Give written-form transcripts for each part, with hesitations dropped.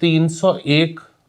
301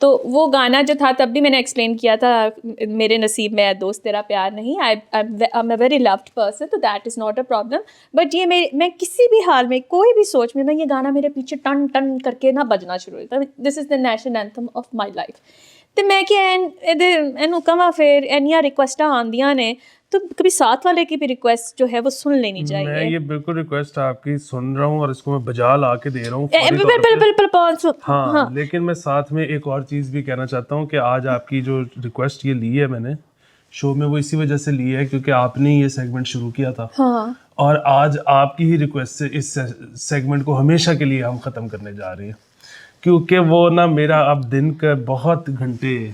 تو وہ گانا جو تھا تب بھی میں نے ایکسپلین کیا تھا میرے نصیب میں دوست تیرا پیار نہیں, I am a very loud person تو that is not a problem, but یہ میں کسی بھی حال میں کوئی بھی سوچ میں یہ گانا میرے پیچھے ٹن ٹن کر کے نہ بجنا شروع ہوتا, this is the national anthem of my life. تو میں کہ اینو کہاں پھر اینیاں ریکویسٹاں آندیاں نے تو کبھی ساتھ والے کی بھی ریکویسٹ جو ہے وہ سن لینی چاہیے. میں یہ بالکل ریکویسٹ آپ کی سن رہا ہوں اور اس کو میں بجا لا کے دے رہا ہوں. ہاں, لیکن میں ساتھ میں ایک اور چیز بھی کہنا چاہتا ہوں کہ آج آپ کی جو ریکویسٹ یہ لی ہے میں نے شو میں, وہ اسی وجہ سے لی ہے کیونکہ آپ نے یہ سیگمنٹ شروع کیا تھا, اور آج آپ کی ہی ریکویسٹ سے اس سیگمنٹ کو ہمیشہ کے لیے ہم ختم کرنے جا رہے ہیں, کیونکہ وہ نا میرا اب دن کا بہت گھنٹے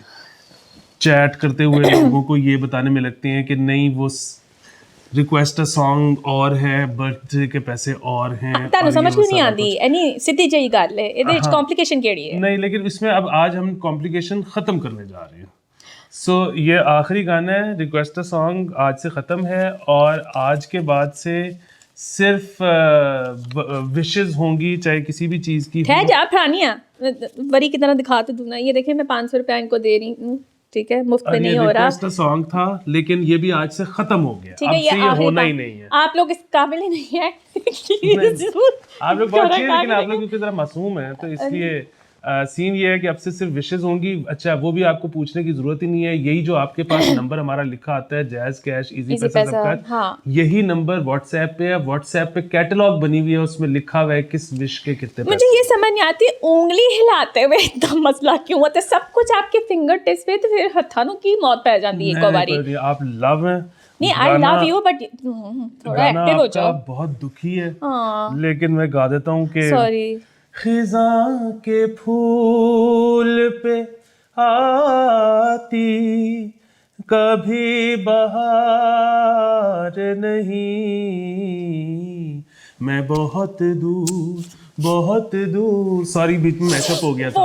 چیٹ کرتے ہوئے لوگوں کو یہ بتانے میں لگتے ہیں کہ نہیں وہ ریکویسٹ سانگ اور ہے, برتھ ڈے کے پیسے اور ہیں. تانوں سمجھ بھی نہیں آتی اینی سیدھی جہی گل ہے, ਇਹਦੇ ਵਿੱਚ کمپلیکیشن کیڑی ہے نہیں, لیکن اس میں اب آج ہم کمپلیکیشن ختم کرنے جا رہے ہیں. سو یہ آخری گانا ہے, ریکویسٹ سانگ آج سے ختم ہے, اور آج کے بعد سے صرف وشز ہوں گی چاہے کسی بھی چیز کی. ہے جا پرانیاں وری کی طرح دکھا تو دوں نا, یہ دیکھیں میں 500 روپے ان کو دے رہی ہوں, ٹھیک ہے, مفت میں نہیں ہو رہا. ریکویسٹ سانگ تھا لیکن یہ بھی آج سے ختم ہو گیا, اب سے یہ ہونا ہی نہیں ہے. آپ لوگ اس قابل ہی نہیں ہیں, آپ لوگ بہت اچھے ہیں لیکن آپ لوگ کیونکہ ذرا معصوم ہیں تو اس لیے سین یہ ہے کہ اب سے صرف وشز ہوں گی. اچھا وہ بھی آپ کو پوچھنے کی ضرورت ہی نہیں ہے, یہی جو آپ کے پاس نمبر ہمارا لکھا آتا ہے جیز کیش ایزی پیسہ سب کا, یہی نمبر واٹس ایپ پہ ہے. واٹس ایپ پہ کیٹلاگ بنی ہوئی ہے, اس میں لکھا ہوا ہے کس وش کے کتنے پیسے. مجھے یہ سمجھ نہیں آتی انگلی ہلاتے ہوئے اتنا مسئلہ کیوں ہوتا ہے, سب کچھ آپ کے فنگر ٹپس پہ, تو پھر ہتھانوں کی موت پہ جاتی ہے ایک باری. آپ لو ہیں, نہیں آئی لو یو, بٹ تھوڑا ایکٹیو ہو جاؤ. بہت دکھی ہے لیکن میں گا دیتا ہوں کہ سوری. خزاں کے پھول پہ آتی کبھی بہار نہیں, میں بہت دور سوری بیچ میں میچ اپ ہو گیا تھا,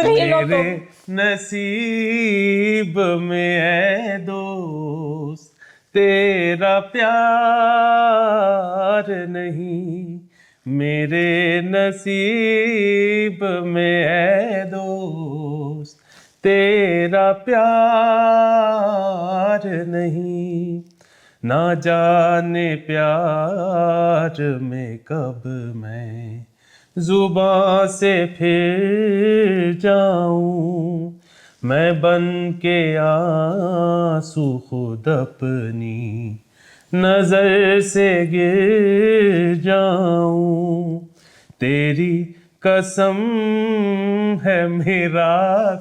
میرے نصیب میں اے دوست تیرا پیار نہیں, میرے نصیب میں اے دوست تیرا پیار نہیں, نہ جانے پیار میں کب میں زباں سے پھر جاؤں, میں بن کے آنسو خود اپنی نظر سے گر جاؤں, تیری قسم ہے میرا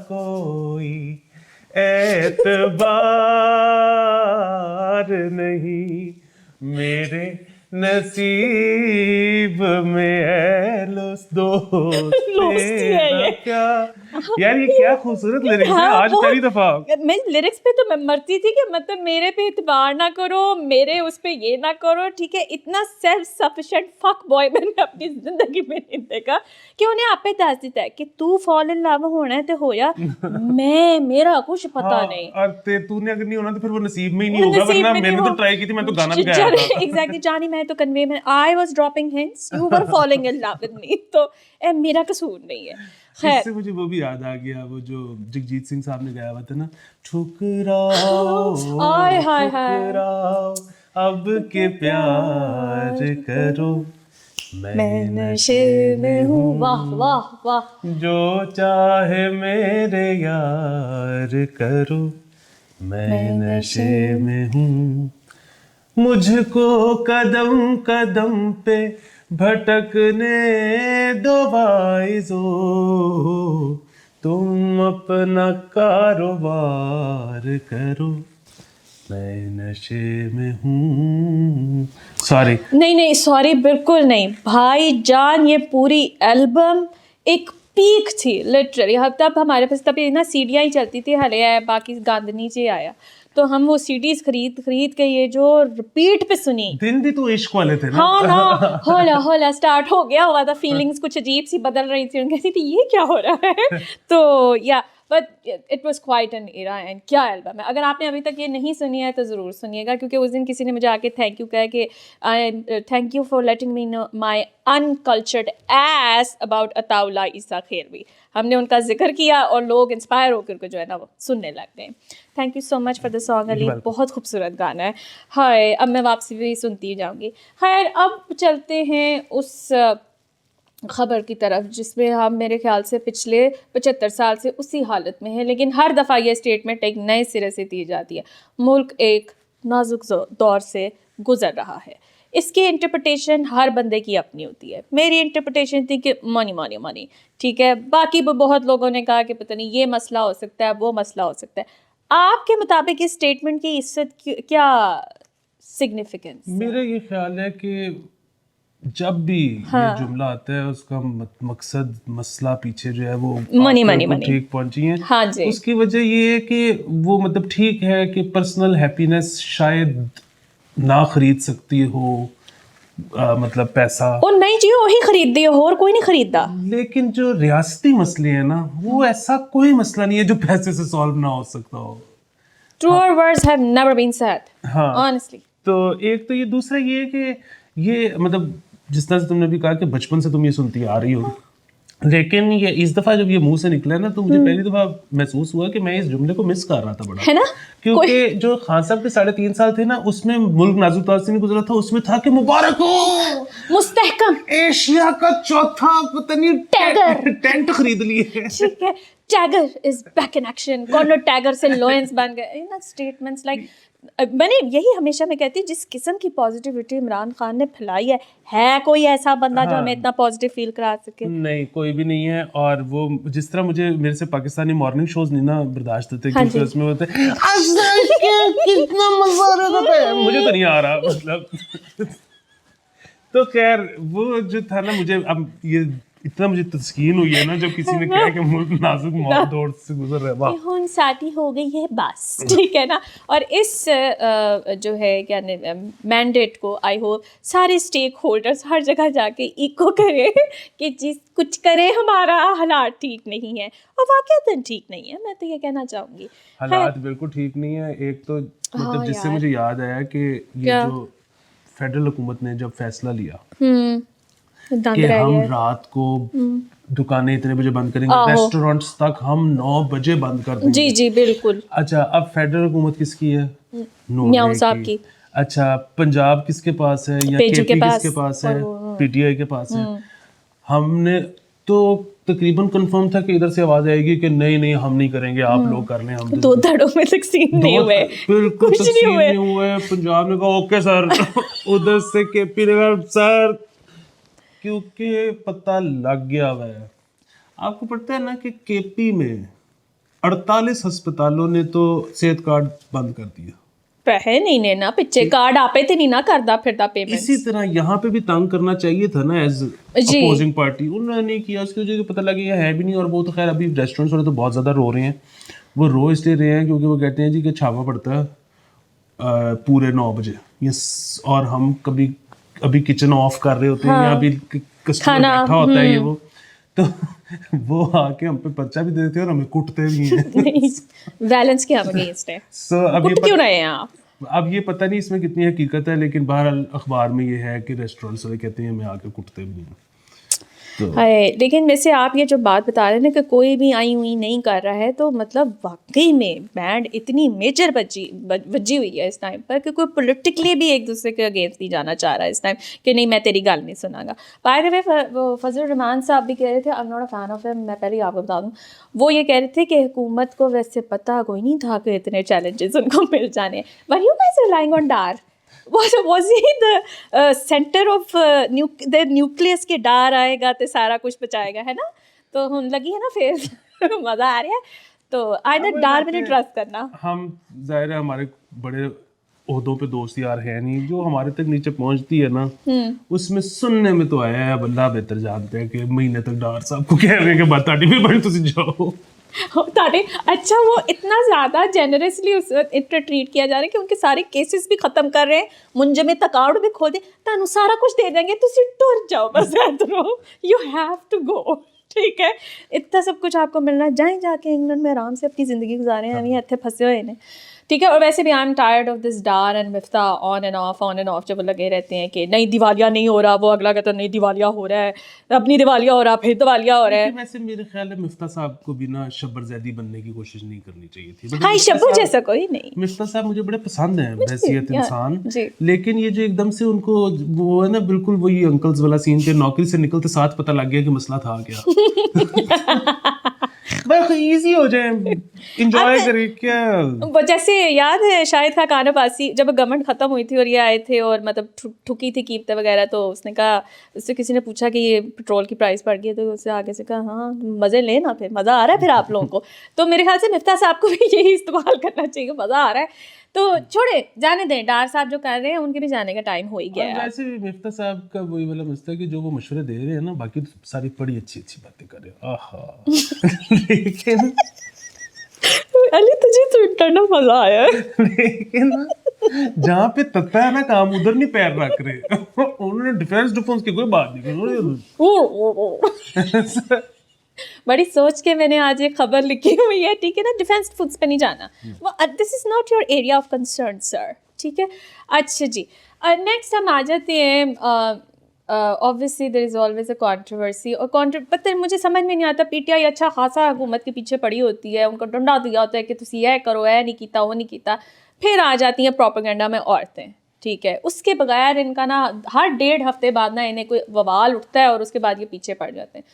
کوئی اعتبار نہیں, میرے نصیب میں ہے دوست تیرا کیا. یار یہ کیا خوبصورت لیرکس ہے, آج پہلی دفعہ میں لیرکس پہ تو میں مرتی تھی کہ مطلب میرے پہ اعتبار نہ کرو, میرے اس پہ یہ نہ کرو, ٹھیک ہے. اتنا سیلف سفیشینٹ فک بوائے میں نے اپنی زندگی میں نہیں دیکھا کہ انہیں آپ پہ دس دیتا ہے کہ تو فال ان لو ہونا ہے تو ہویا, میں میرا کچھ پتا نہیں, اور تو نے اگر نہیں ہونا تو پھر وہ نصیب میں ہی نہیں ہوگا, ورنہ میں نے تو ٹرائی کی تھی, میں تو گانا بھی گایا تھا. ایگزیکٹلی جانی, میں تو کنوے میں I was dropping hints, you were falling in love with me, تو میرا قصور نہیں ہے. اس سے مجھے وہ بھی یاد آ گیا, وہ جو جگجیت سنگھ صاحب نے گایا ہوا تھا نا, ٹھکراؤ ٹھکراؤ اب کے پیار کرو, میں نشے میں ہوں, واہ واہ واہ, جو چاہے میرے یار کرو, میں نشے میں ہوں, مجھ کو قدم قدم پہ بھٹکنے دو وائزو, تم اپنا کاروبار کرو, میں نشے میں ہوں. سوری نہیں سوری بالکل نہیں بھائی جان, یہ پوری البم ایک پیک تھی لٹرلی. تب ہمارے پاس تب نا سیڈیاں ہی چلتی تھی, ہلے آیا باقی گاند نیچے آیا, تو ہم وہ سیڈیز خرید کے یہ جو ریپیٹ پہ سنی. دن بھی تو عشق والے تھے نا. ہاں نا ہولا اسٹارٹ ہو گیا ہوا تھا, فیلنگس کچھ عجیب سی بدل رہی تھی, ان کہتی تھی یہ کیا ہو رہا ہے. تو یا but it was quite an era. And کیا البم ہے, اگر آپ نے ابھی تک یہ نہیں سنی ہے تو ضرور سنیے گا, کیونکہ اس دن کسی نے مجھے آ کے تھینک یو کہا کہ thank you for letting me know my uncultured ass about Atta Ullah Esa Khelvi. ہم نے ان کا ذکر کیا اور لوگ انسپائر ہو کر جو ہے نا وہ سننے لگ گئے. Thank you so much for the song Ali, بہت خوبصورت گانا ہے. ہائے, اب میں واپسی بھی سنتی جاؤں گی. خیر, اب چلتے ہیں اس خبر کی طرف جس میں ہم میرے خیال سے پچھلے 75 سال سے اسی حالت میں ہیں, لیکن ہر دفعہ یہ اسٹیٹمنٹ ایک نئے سرے سے دی جاتی ہے. ملک ایک نازک دور سے گزر رہا ہے. اس کی انٹرپریٹیشن ہر بندے کی اپنی ہوتی ہے. میری انٹرپریٹیشن تھی کہ منی منی منی, ٹھیک ہے. باقی بہت لوگوں نے کہا کہ پتہ نہیں یہ مسئلہ ہو سکتا ہے, وہ مسئلہ ہو سکتا ہے. آپ کے مطابق اس اسٹیٹمنٹ کی اس سے کیا سگنیفیکنس؟ میرا یہ خیال ہے کہ جب بھی یہ جملہ آتا ہے اس کا مقصد مسئلہ پیچھے جو ہے وہ منی منی منی ٹھیک پہنچی ہے. ہاں جی, اس کی وجہ یہ ہے کہ وہ مطلب ٹھیک ہے کہ پرسنل ہیپینس شاید نہ خرید سکتی ہو مطلب پیسہ, اور نہیں جی وہی خریدتی ہے اور کوئی نہیں خریدتا, لیکن جو ریاستی مسئلے ہیں نا وہ ایسا کوئی مسئلہ نہیں ہے جو پیسے سے سالو نہ ہو سکتا ہو. truer words have never been said, ہاں honestly. تو ایک تو یہ, دوسرا یہ ہے کہ یہ مطلب جس طرح سے تم نے بھی کہا کہ بچپن سے تم یہ سنتی آ رہی ہو, لیکن یہ اس دفعہ جب یہ منہ سے نکلا نا تو مجھے پہلی دفعہ محسوس ہوا کہ میں اس جملے کو مس کر رہا تھا بڑا, ہے نا, کیونکہ جو خان صاحب کے 3.5 سال تھے نا اس میں ملک نازک دور سے نہیں گزرا تھا, اس میں تھا کہ مبارک ہو مستحکم ایشیا کا چوتھا پتہ نہیں ٹینٹ خرید لیے. ٹھیک ہے, tiger is back in action, corner tiger سے لوئنس بن گئے. اسٹیٹمنٹس لائک, میں نے یہی ہمیشہ میں کہتی ہوں جس قسم کی پازیٹیوٹی عمران خان نے پھیلائی ہے کوئی ایسا بندہ جو ہمیں اتنا پازیٹیو فیل کرا سکے؟ نہیں, کوئی بھی نہیں ہے. اور وہ جس طرح مجھے میرے سے پاکستانی مارننگ شوز نہیں نا برداشت ہوتے کیونکہ اس میں ہوتے کتنا مزہ آ رہا تھا, مجھے تو نہیں آ رہا مطلب. تو خیر وہ جو تھا نا, مجھے اب یہ اتنا مجھے تسکین ہوئی ہے نا جب کسی نے کہا کہ ملک نازک دور سے گزر رہا ہے. واہ, ہن ساتھی ہو گئی ہے بس, ٹھیک ہے نا. اور اس جو ہے کیا مینڈیٹ کو آئی ہوپ سارے اسٹیک ہولڈرس ہر جگہ جا کے ایکو کرے کہ جس کچھ کرے ہمارا حالات ٹھیک نہیں ہے, اور واقعتاً ٹھیک نہیں ہے. میں تو یہ کہنا چاہوں گی حالات بالکل ٹھیک نہیں ہے. ایک تو مطلب جس سے مجھے یاد آیا کہ یہ جو فیڈرل حکومت نے جب فیصلہ لیا کہ ہم رات کو دکانیں اتنے بجے بند کریں گے, ریسٹورینٹس تک ہم 9 بجے بند کر دیں گے. جی جی بالکل. اچھا, اب فیڈرل حکومت کس کی ہے؟ میاں صاحب کی. اچھا, پنجاب کس کے پاس ہے یا کے پی کس کے پاس ہے؟ پی ٹی آئی کے پاس ہے. ہم نے تو تقریباً کنفرم تھا کہ ادھر سے آواز آئے گی کہ نہیں ہم نہیں کریں گے, آپ لوگ کر لیں. ہم 2 دھڑوں میں تقسیم نہیں ہوئے, بالکل تقسیم نہیں ہوئے. پنجاب نے کہا اوکے سر, ادھر سے کے پی نے کہا سر, کیونکہ پتہ لگ گیا ہوا ہے. آپ کو پتہ ہے نا کہ کے پی میں 48 ہسپتالوں نے تو صحت کارڈ بند کر دیا. پیسے نہیں لینا, پچھے کارڈ آپے تے نہیں نہ کردا پھردا پیمنٹ. اسی طرح یہاں پہ بھی تنگ کرنا چاہیے تھا نا ایز اپوزنگ پارٹی, انہوں نے نہیں کیا. اس کی وجہ سے پتہ لگا یہ ہے بھی نہیں. اور وہ تو خیر ابھی ریسٹورینٹس والے تو بہت زیادہ رو رہے ہیں. وہ رو اس لیے رہے ہیں کیونکہ وہ کہتے ہیں جی کہ چھاپا پڑتا ہے پورے 9 بجے, اور ہم ابھی کچن آف کر رہے ہوتے ہیں یا ابھی کسٹمر بیٹھا ہوتا ہے یہ وہ, تو وہ آ کے ہم پہ پرچہ بھی دے دیتے ہیں اور ہمیں کوٹتے بھی ہیں. ویلنس کے ہم اگینسٹ ہے. سو اب کیوں رہے ہیں آپ؟ اب یہ پتہ نہیں اس میں کتنی حقیقت ہے, لیکن بہرحال اخبار میں یہ ہے کہ ریسٹورینٹس والے کہتے ہیں ہمیں آ کے کوٹتے بھی ہیں. لیکن ویسے آپ یہ جو بات بتا رہے ہیں نا کہ کوئی بھی آئی ہوئی نہیں کر رہا ہے, تو مطلب واقعی میں بینڈ اتنی میجر بجی ہوئی ہے اس ٹائم پر کہ کوئی پولیٹیکلی بھی ایک دوسرے کے اگینسٹ نہیں جانا چاہ رہا ہے اس ٹائم کہ نہیں میں تیری گل نہیں سنا گا. بائی دا وے وہ فضل الرحمان صاحب بھی کہہ رہے تھے, I am not a fan of ہم, میں پہلے آپ کو بتا دوں, وہ یہ کہہ رہے تھے کہ حکومت کو ویسے پتہ کوئی نہیں تھا کہ اتنے چیلنجز ان کو مل جانے. Were you guys relying on Dar? Was he the center of the nucleus کے ڈار آئے گا تو سارا کچھ بچائے گا, ہے نا؟ تو ہم لگی ہے نا پھر مزہ آ رہا ہے. تو آئندہ ڈار میں نہیں ٹرسٹ کرنا. ہم ظاہر ہے ہمارے بڑے عہدوں پہ دوست یار ہے نہیں, جو ہمارے تک نیچے پہنچتی ہے نا اس میں سننے میں تو آیا ہے, اب اللہ بہتر جانتے ہیں کہ مہینے تک ڈار صاحب کو کہہ رہے ہیں کہ بات آٹی بھی بڑی تسی جاؤ. اچھا, وہ اتنا زیادہ جنرسلی اس ٹریٹ کیا جا رہا ہے کہ ان کے سارے کیسز بھی ختم کر رہے ہیں, منجمد تقاعد بھی کھول دیں, تانوں سارا کچھ دے دیں گے, تسی ٹر جاؤ بس, ادھروں یو ہیو ٹو گو. ٹھیک ہے, اتنا سب کچھ آپ کو مل رہا ہے, جائیں جا کے انگلینڈ میں آرام سے اپنی زندگی گزاریں, ہم اتنے پھنسے ہوئے ہیں, ٹھیک ہے. اور ویسے بھی I am tired of this Dar and Miftah on and of جب لگے رہتے ہیں کہ نہیں دیوالیہ نہیں ہو رہا, وہ اگلا کہتا ہے نہیں دیوالیہ ہو رہا ہے, اپنی دیوالیہ ہو رہا, پھر دیوالیہ ہو رہا ہے. ویسے میرے خیال ہے مفتاح صاحب کو بھی نا شبر زیدی بننے کی کوشش نہیں کرنی چاہیے تھی. ہاں شبو جیسا کوئی نہیں. مفتاح صاحب مجھے بڑے پسند ہیں بحیثیت انسان, جی. لیکن یہ جو ایک دم سے ان کو وہ ہے نا بالکل وہی انکلز والا سین کے نوکری سے نکلتے ساتھ پتہ لگ گیا کہ مسئلہ تھا کیا. بس ایزی ہو جائے, انجوائے کرے کیا. جیسے یاد ہے شاہد خان کانا پاسی جب گورنمنٹ ختم ہوئی تھی اور یہ آئے تھے اور مطلب ٹھکی تھی قیمتیں وغیرہ, تو اس نے کہا, اس سے کسی نے پوچھا کہ یہ پیٹرول کی پرائس بڑھ گئی ہے, تو اس سے آگے سے کہا ہاں مزے لیں نا, پھر مزہ آ رہا ہے پھر آپ لوگوں کو. تو میرے خیال سے مفتاح صاحب کو بھی یہی استعمال کرنا چاہیے, مزہ آ رہا ہے تو چھوڑے جانے دیں. ڈار صاحب جو کر رہے ہیں ان کے بھی جانے کا ٹائم ہو ہی گیا ہے. ویسے بھی مفتاح صاحب کا وہی والا مسئلہ ہے کہ جو وہ مشورے دے رہے ہیں نا, باقی تو ساری بڑی اچھی اچھی باتیں کر رہے ہیں, آہا. لیکن علی تجھے تو انٹرنل مزہ آیا ہے. لیکن جہاں پہ تتا ہے نا کام ادھر نہیں پیر رکھ رہے. انہوں نے ڈیفینس کی کوئی بات نہیں کی. بڑی سوچ کے میں نے آج یہ خبر لکھی ہوئی ہے, ٹھیک ہے نا, ڈیفینس فوڈس پہ نہیں جانا, this is not your area of concern sir, ٹھیک ہے. اچھا جی, نیکسٹ ہم آ جاتے ہیں. obviously there is always a controversy اور پتہ مجھے سمجھ میں نہیں آتا, پی ٹی آئی اچھا خاصا حکومت کے پیچھے پڑی ہوتی ہے, ان کو ڈنڈا دیا ہوتا ہے کہ تسی یہ کرو, یہ نہیں کیتا, وہ نہیں کیتا, پھر آ جاتی ہیں پروپیگنڈا میں عورتیں, ٹھیک ہے. اس کے بغیر ان کا نا ہر 1.5 ہفتے بعد نا انہیں کوئی ووال اٹھتا ہے اور اس کے بعد یہ پیچھے پڑ جاتے ہیں.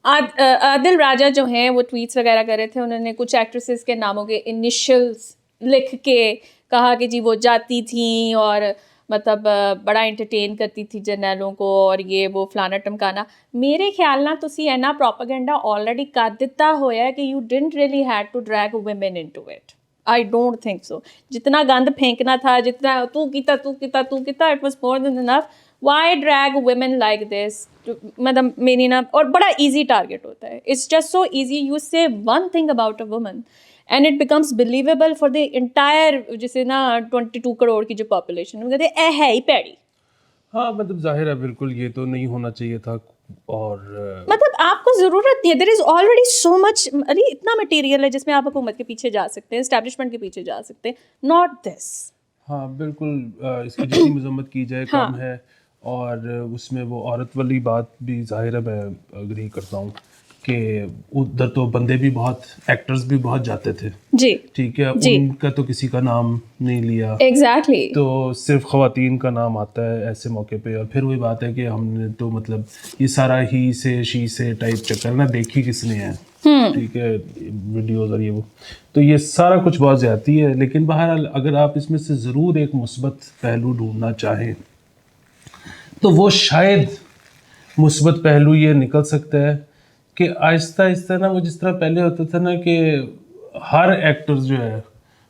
عادل راجہ جو ہیں وہ ٹویٹس وغیرہ کر رہے تھے, انہوں نے کچھ ایکٹریسز کے ناموں کے انیشلز لکھ کے کہا کہ جی وہ جاتی تھیں اور مطلب بڑا انٹرٹین کرتی تھی جرنیلوں کو اور یہ وہ فلانا ٹمکانا. میرے خیال نہ تسی اینا پروپیگنڈا آلریڈی کر دیتا ہویا ہے کہ you don't really had to drag women into it. I don't think so. جتنا گند پھینکنا تھا, جتنا تو کیتا it was more than enough. Why drag women like this, مطلب میری نا, اور بڑا ایزی ٹارگیٹ ہوتا ہے. It's just so easy, you say one thing about a woman and it becomes believable for the entire, جسے نا 22 کروڑ کی جو پاپولیشن, وہ کہتے ہیں اے ہے ہی پیڑی. ہاں مطلب ظاہر ہے بالکل یہ تو نہیں ہونا چاہیے تھا. اور مطلب آپ کو ضرورت نہیں ہے, دیر از آلریڈی سو مچ, ارے اتنا مٹیریل ہے جس میں آپ حکومت کے پیچھے جا سکتے ہیں, اسٹیبلشمنٹ کے پیچھے جا سکتے ہیں, ناٹ دس. ہاں بالکل, اس کی جتنی مذمت کی جائے کم ہے. اور اس میں وہ عورت والی بات بھی ظاہر ہے, میں اگری کرتا ہوں کہ ادھر تو بندے بھی بہت, ایکٹرز بھی بہت جاتے تھے, جی ٹھیک ہے, ان کا تو کسی کا نام نہیں لیا, ایگزیکٹلی, تو صرف خواتین کا نام آتا ہے ایسے موقع پہ. اور پھر وہی بات ہے کہ ہم نے تو مطلب یہ سارا ہی سے شی سے ٹائپ چکر نا دیکھی کس نے ہے, ٹھیک ہے, ویڈیوز اور یہ وہ, تو یہ سارا کچھ بہت زیادتی ہے. لیکن بہرحال اگر آپ اس میں سے ضرور ایک مثبت پہلو ڈھونڈنا چاہیں تو وہ شاید مثبت پہلو یہ نکل سکتا ہے کہ آہستہ آہستہ نا وہ جس طرح پہلے ہوتا تھا نا کہ ہر ایکٹر جو ہے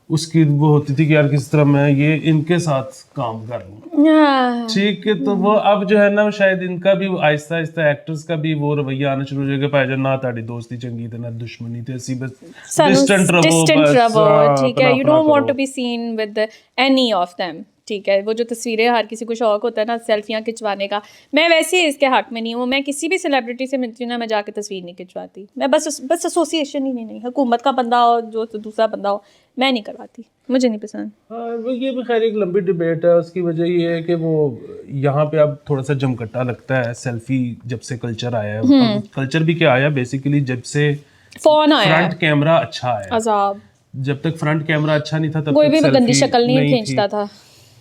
اس کی وہ ہوتی تھی کہ یار کس طرح میں یہ ان کے ساتھ کام کر لوں, ٹھیک ہے, تو وہ اب جو ہے نا شاید ان کا بھی آہستہ آہستہ ایکٹرز کا بھی وہ رویہ آنا شروع ہو جائے گا, بھائی جان نہ تاری دوستی چنگی تھی نہ دشمنی تھی, ایسی بس ڈسٹنٹ رہو, ٹھیک ہے, you don't want to be seen with any of them, ٹھیک ہے. وہ جو تصویریں ہر کسی کو شوق ہوتا ہے نا سیلفیاں کھنچوانے کا, میں ویسے ہی اس کے حق میں نہیں ہوں. میں کسی بھی سیلیبریٹی سے ملتی ہوں نا, میں جا کے تصویر نہیں کھنچواتی, میں بس ایسوسیشن ہی نہیں, حکومت کا بندہ ہو جو دوسرا بندہ ہو, میں نہیں کرواتی, مجھے نہیں پسند. ہاں یہ بھی خیر ایک لمبی ڈبیٹ ہے. اس کی وجہ یہ ہے کہ وہ یہاں پہ اب تھوڑا سا جمکٹا لگتا ہے سیلفی جب سے کلچر آیا ہے. کلچر بھی کیا آیا بیسیکلی جب سے فون آیا, فرنٹ کیمرہ اچھا آیا, عذاب. جب تک فرنٹ کیمرہ اچھا نہیں تھا تب کوئی بھی تک گندی سیلفی شکل نہیں کھینچتا تھا.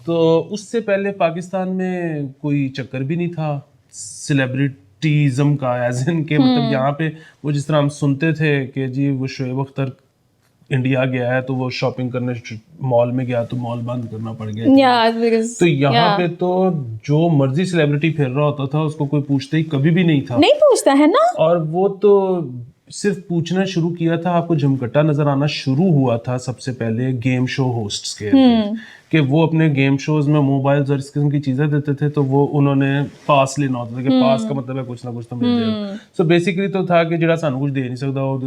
تو اس سے پہلے پاکستان میں کوئی چکر بھی نہیں تھا سیلیبریٹیزم کا, ایز ان کہ مطلب یہاں پہ وہ جس طرح ہم سنتے تھے کہ جی وہ شعیب اختر انڈیا گیا ہے تو وہ شاپنگ کرنے مال میں گیا تو مال بند کرنا پڑ گیا, تو یہاں پہ تو جو مرضی سیلیبریٹی پھر رہا ہوتا تھا اس کو کوئی پوچھتے ہی کبھی بھی نہیں تھا, نہیں پوچھتا ہے نا. اور وہ تو صرف پوچھنا شروع کیا تھا, آپ کو جھمکٹا نظر آنا شروع ہوا تھا سب سے پہلے گیم شو ہوسٹس کے, کہ وہ اپنے گیم شوز میں موبائلز اور اس قسم کی چیزیں دیتے تھے, تو وہ انہوں نے پاس لینا ہوتا تھا کہ پاس کا مطلب ہے کچھ نہ کچھ تو مل جائے. سو بیسیکلی تو تھا کہ جڑا سانو کچھ دے نہیں سکتا وہ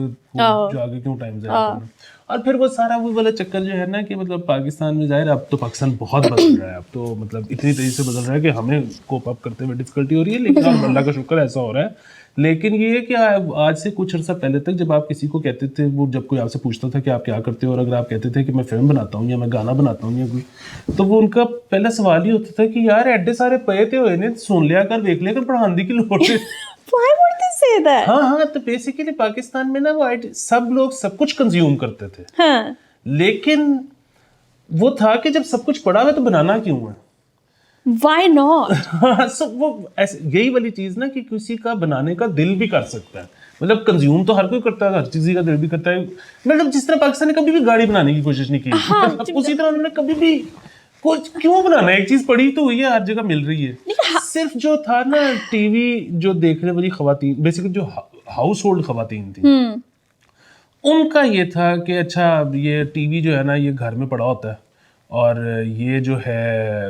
جو آگے کیوں ٹائم ضائع کرنا. اور پھر وہ سارا وہ والا چکر جو ہے نا کہ مطلب پاکستان میں ظاہر اب تو پاکستان بہت بدل رہا ہے, اب تو مطلب اتنی تیزی سے بدل رہا ہے کہ ہمیں کوپ اپ کرتے ہوئے ڈفیکلٹی ہو رہی ہے, لیکن اب اللہ کا شکر ایسا ہو رہا ہے. لیکن یہ ہے کہ آج سے کچھ عرصہ پہلے تک جب آپ کسی کو کہتے تھے, وہ جب کوئی آپ سے پوچھتا تھا کہ آپ کیا کرتے ہو, اور اگر آپ کہتے تھے کہ میں فلم بناتا ہوں یا میں گانا بناتا ہوں یا کوئی, تو وہ ان کا پہلا سوال ہی ہوتا تھا کہ یار ایڈے سارے پے تے ہوئے نے, سن لیا کر, دیکھ لیا کر, پڑھان دی کی لوڑ ہے. Why would they say that? ہاں تو بیسیکلی پاکستان میں نا وہ سب لوگ سب کچھ کنزیوم کرتے تھے, ہاں لیکن وہ تھا کہ جب سب کچھ پڑا ہوا تو بنانا کیوں ہے. why not? وہ یہی والی چیز نا کہ کسی کا بنانے کا دل بھی کر سکتا ہے, مطلب کنزیوم تو ہر کوئی کرتا ہے, ہر چیز کا دل بھی کرتا ہے. مطلب جس طرح پاکستان نے کبھی بھی گاڑی بنانے کی کوشش نہیں کی, اسی طرح انہوں نے کبھی بھی کچھ کیوں بنانا ہے, ایک چیز پڑی تو ہوئی ہے, ہر جگہ مل رہی ہے. صرف جو تھا نا ٹی وی جو دیکھنے والی خواتین, بیسیکلی جو ہاؤس ہولڈ خواتین تھیں, ان کا یہ تھا کہ اچھا یہ ٹی وی جو ہے نا یہ گھر میں پڑا ہوتا ہے, اور یہ جو ہے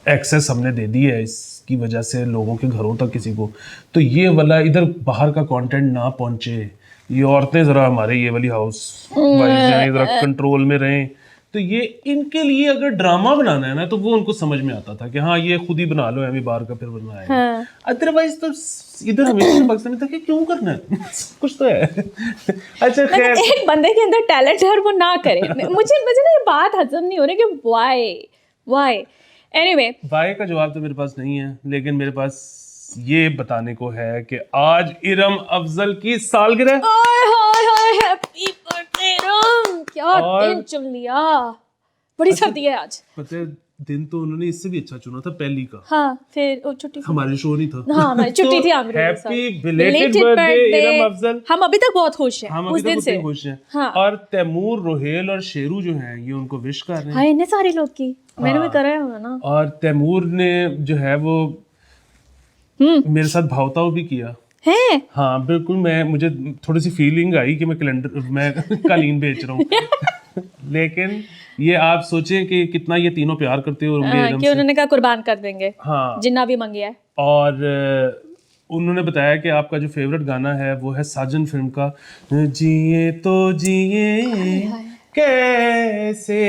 ایکسیس ہم نے دے دی ہے اس کی وجہ سے لوگوں کے گھروں تک کسی کو, تو یہ والا ادھر باہر کا کانٹینٹ نہ پہنچے, یہ عورتیں ذرا ہمارے یہ والی ہاؤس وائز ہیں ذرا کنٹرول میں رہیں. تو یہ ان کے لیے اگر ڈرامہ بنانا ہے نا تو وہ ان کو سمجھ میں آتا تھا کہ ہاں یہ خود ہی بنا لو, ابھی باہر کا پھر بننا ہے. ادروائز تو ادھر ہمیشہ پاکستان میں تھا کہ کیوں کرنا ہے, کچھ تو ہے. اچھا خیر, ایک بندے کے اندر ٹیلنٹ ہے اور وہ نہ کرے, مجھے نا یہ بات ہضم نہیں ہو رہی کہ وائی. اینی وے وائی کا جواب تو میرے پاس نہیں ہے, لیکن میرے پاس یہ بتانے کو ہے کہ آج ارم افضل کی سالگرہ. ہیپی برتھڈے ارم, کیا دن چن لیا, بڑی سردی ہے آج. پتہ ہے دن تو انہوں نے اس سے بھی اچھا چنا تھا پہلی کا, ہاں پھر چھٹی, ہمارے شو نہیں تھا. ہاں ہماری چھٹی تھی. Happy belated birthday Iram Afzal. ہم ابھی تک بہت خوش ہیں ہم اس ابھی دن سے. تک خوش ہیں. اور تیمور, روہیل اور شیرو جو ہیں یہ ان کو وش کر رہے ہیں. ہاں اتنے سارے لوگ کی میں نے بھی کرا ہے نا. اور تیمور نے جو ہے وہ میرے ساتھ بھاوتاؤ بھی کیا ہے. ہاں بالکل, مجھے تھوڑی سی فیلنگ آئی کہ میں قالین بیچ رہا ہوں. لیکن یہ آپ سوچیں کہ کتنا یہ تینوں پیار کرتے ہوں گے کہ انہوں نے کہا قربان کر دیں گے, ہاں جنہ بھی منگیا ہے. اور انہوں نے بتایا کہ آپ کا جو فیوریٹ گانا ہے وہ ہے ساجن فلم کا جیے تو جیے کیسے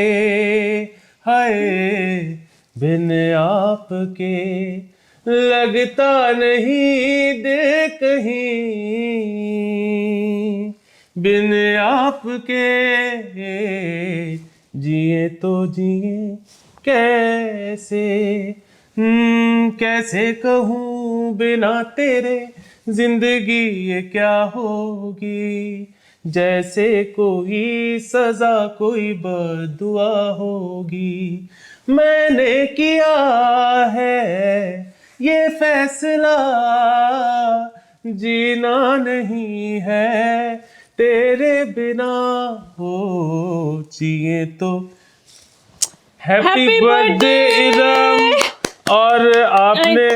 ہائے بن آپ کے لگتا نہیں دے کہیں بن آپ کے جیے تو جیے کیسے کیسے کہوں بنا تیرے زندگی یہ کیا ہوگی جیسے کوئی سزا کوئی بددعا ہوگی میں نے کیا ہے یہ فیصلہ جینا نہیں ہے تیرے بنا ہو چاہیے تو ہیپی برتھ ڈے ارم. اور آپ نے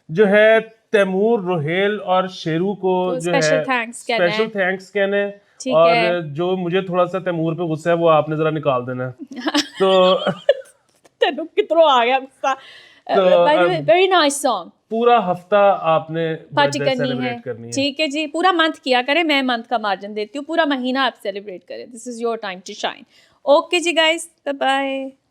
جو ہے تیمور روہیل اور شیرو کو جو ہے اسپیشل تھینکس کہنا ہے. اور جو مجھے تھوڑا سا تیمور پہ غصہ ہے وہ آپ نے ذرا نکال دینا ہے. تو کتنا آ گیا غصہ. Very nice song. پورا ہفتہ آپ نے برتھ ڈے سیلیبریٹ کرنی ہے. ٹھیک ہے جی, پورا منتھ کیا کریں, میں منتھ کا مارجن دیتی ہوں, پورا مہینہ آپ سیلیبریٹ کریں. This is your time to shine. Okay جی گائز, بائے بائے.